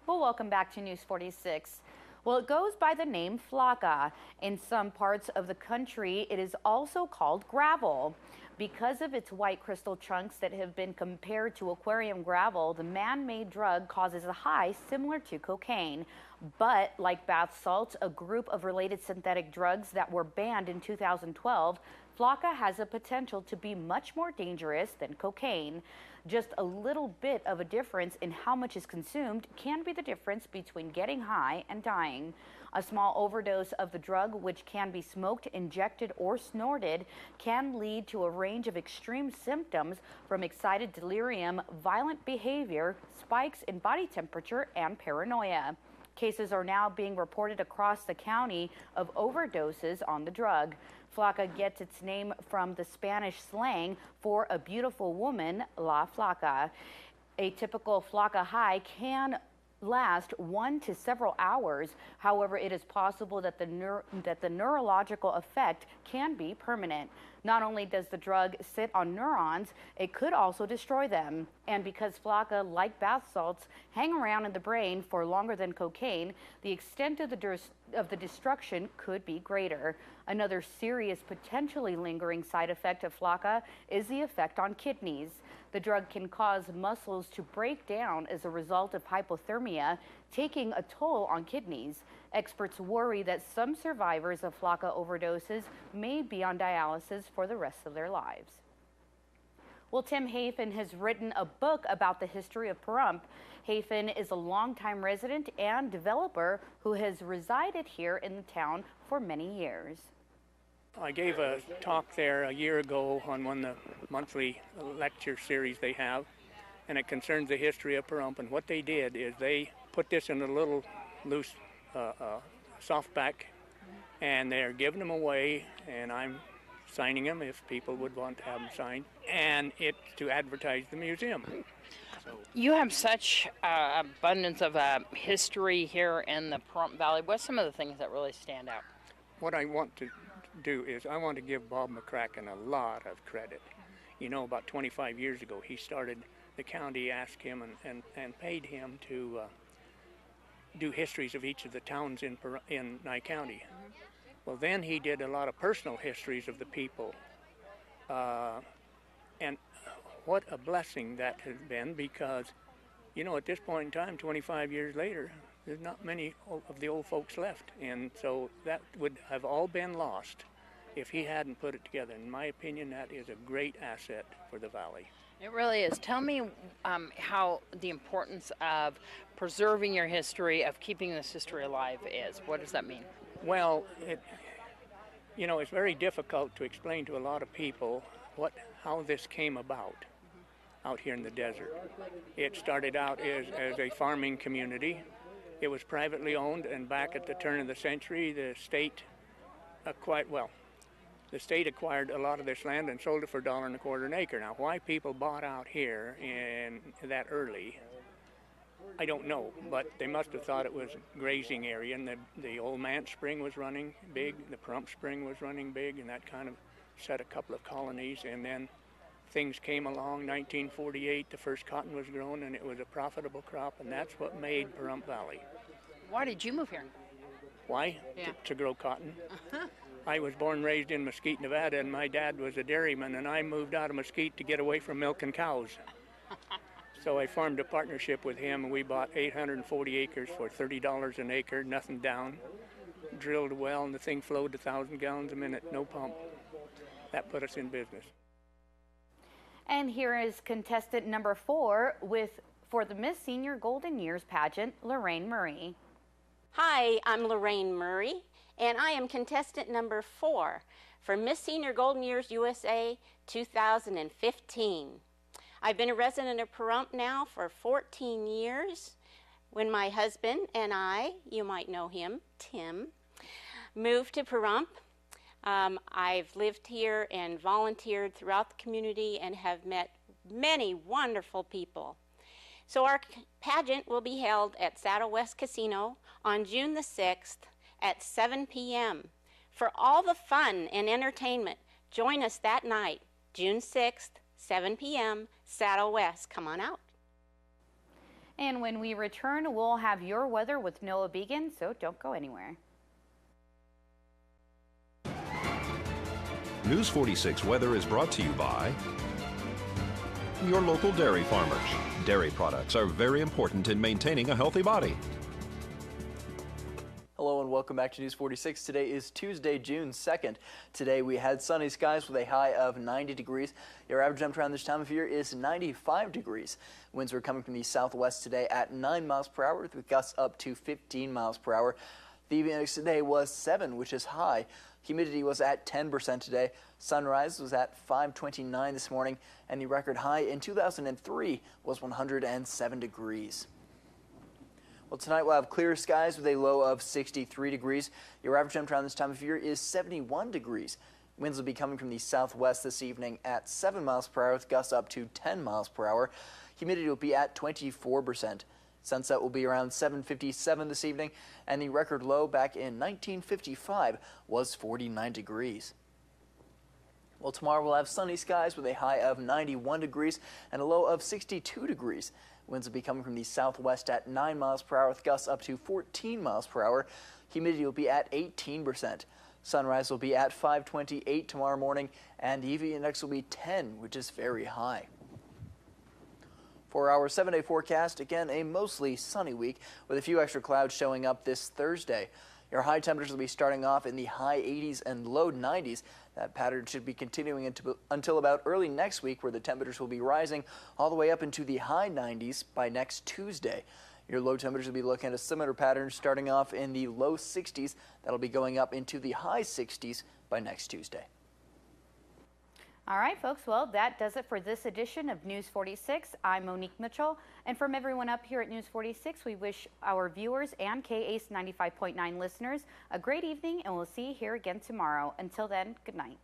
Well, welcome back to News 46. Well, it goes by the name Flocka. In some parts of the country, it is also called gravel. Because of its white crystal chunks that have been compared to aquarium gravel, the man-made drug causes a high similar to cocaine. But like bath salts, a group of related synthetic drugs that were banned in 2012, Flocka has a potential to be much more dangerous than cocaine. Just a little bit of a difference in how much is consumed can be the difference between getting high and dying. A small overdose of the drug, which can be smoked, injected, or snorted, can lead to a range of extreme symptoms from excited delirium, violent behavior, spikes in body temperature, and paranoia. Cases are now being reported across the county of overdoses on the drug. Flocka gets its name from the Spanish slang for a beautiful woman, la flaca. A typical Flocka high can last 1 to several hours. However, it is possible that the neurological effect can be permanent. Not only does the drug sit on neurons, it could also destroy them. And because Flocka, like bath salts, hang around in the brain for longer than cocaine, the extent of the destruction could be greater. Another serious, potentially lingering side effect of Flocka is the effect on kidneys. The drug can cause muscles to break down as a result of hypothermia, taking a toll on kidneys. Experts worry that some survivors of Flocka overdoses may be on dialysis for the rest of their lives. Well, Tim Hafen has written a book about the history of Pahrump. Hafen is a longtime resident and developer who has resided here in the town for many years. I gave a talk there a year ago on one of the monthly lecture series they have, and it concerns the history of Pahrump. And what they did is they put this in a little loose softback, and they're giving them away, and I'm signing them if people would want to have them signed, and it's to advertise the museum. You have such abundance of history here in the Pahrump Valley. What's some of the things that really stand out? What I want to do is I want to give Bob McCracken a lot of credit. You know, about 25 years ago, he started, the county asked him and paid him to do histories of each of the towns in Nye County. Well, then he did a lot of personal histories of the people. And what a blessing that has been, because, you know, at this point in time, 25 years later, there's not many of the old folks left. And so that would have all been lost if he hadn't put it together. In my opinion, that is a great asset for the valley. It really is. Tell me how the importance of preserving your history, of keeping this history alive is. What does that mean? Well, you know, it's very difficult to explain to a lot of people how this came about out here in the desert. It started out as a farming community. It was privately owned, and back at the turn of the century, the state acquired a lot of this land and sold it for $1.25 an acre. Now, why people bought out here in that early, I don't know, but they must have thought it was a grazing area, and the Old Mant Spring was running big, the Pahrump Spring was running big, and that kind of set a couple of colonies. And then things came along. 1948, the first cotton was grown, and it was a profitable crop, and that's what made Pahrump Valley. Why did you move here? Why? Yeah. To grow cotton. I was born and raised in Mesquite, Nevada, and my dad was a dairyman, and I moved out of Mesquite to get away from milking cows. So I formed a partnership with him, and we bought 840 acres for $30 an acre, nothing down. Drilled a well, and the thing flowed 1,000 gallons a minute, no pump. That put us in business. And here is contestant number 4 for the Miss Senior Golden Years pageant, Lorraine Murray. Hi, I'm Lorraine Murray, and I am contestant number 4 for Miss Senior Golden Years USA 2015. I've been a resident of Pahrump now for 14 years. When my husband and I, you might know him, Tim, moved to Pahrump. I've lived here and volunteered throughout the community and have met many wonderful people. So our pageant will be held at Saddle West Casino on June the 6th at 7 p.m. For all the fun and entertainment, join us that night, June 6th, 7 p.m., Saddle West. Come on out. And when we return, we'll have your weather with Noah Began, so don't go anywhere. News 46 weather is brought to you by your local dairy farmers. Dairy products are very important in maintaining a healthy body. Hello and welcome back to News 46. Today is Tuesday, June 2nd. Today we had sunny skies with a high of 90 degrees. Your average temperature around this time of year is 95 degrees. Winds were coming from the southwest today at 9 miles per hour with gusts up to 15 miles per hour. The UV index today was 7, which is high. Humidity was at 10% today. Sunrise was at 5:29 this morning, and the record high in 2003 was 107 degrees. Well, tonight we'll have clear skies with a low of 63 degrees. Your average temperature around this time of year is 71 degrees. Winds will be coming from the southwest this evening at 7 miles per hour with gusts up to 10 miles per hour. Humidity will be at 24%. Sunset will be around 7:57 this evening, and the record low back in 1955 was 49 degrees. Well, tomorrow we'll have sunny skies with a high of 91 degrees and a low of 62 degrees. Winds will be coming from the southwest at 9 miles per hour with gusts up to 14 miles per hour. Humidity will be at 18%. Sunrise will be at 5:28 tomorrow morning, and the UV index will be 10, which is very high. For our 7-day forecast, again, a mostly sunny week with a few extra clouds showing up this Thursday. Your high temperatures will be starting off in the high 80s and low 90s. That pattern should be continuing until about early next week, where the temperatures will be rising all the way up into the high 90s by next Tuesday. Your low temperatures will be looking at a similar pattern starting off in the low 60s. That'll be going up into the high 60s by next Tuesday. All right, folks, well, that does it for this edition of News 46. I'm Monique Mitchell, and from everyone up here at News 46, we wish our viewers and KACE 95.9 listeners a great evening, and we'll see you here again tomorrow. Until then, good night.